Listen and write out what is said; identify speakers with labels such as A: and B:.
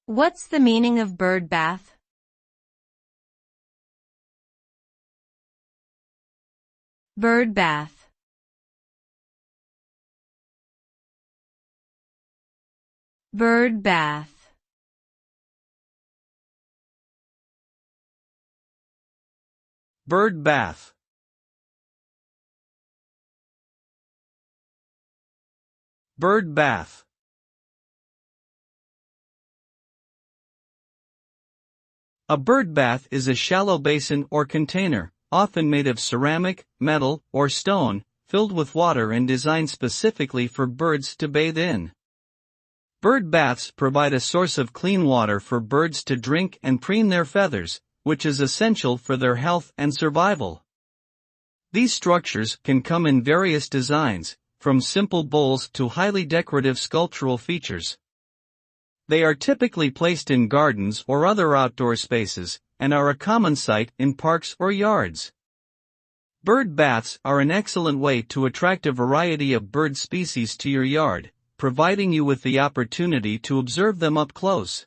A: What's the meaning of bird bath? Bird bath. Bird bath.
B: Bird bath. Bird bath. A bird bath is a shallow basin or container, often made of ceramic, metal, or stone, filled with water and designed specifically for birds to bathe in. Bird baths provide a source of clean water for birds to drink and preen their feathers, which is essential for their health and survival. These structures can come in various designs, from simple bowls to highly decorative sculptural features. They are typically placed in gardens or other outdoor spaces, and are a common sight in parks or yards. Bird baths are an excellent way to attract a variety of bird species to your yard, providing you with the opportunity to observe them up close.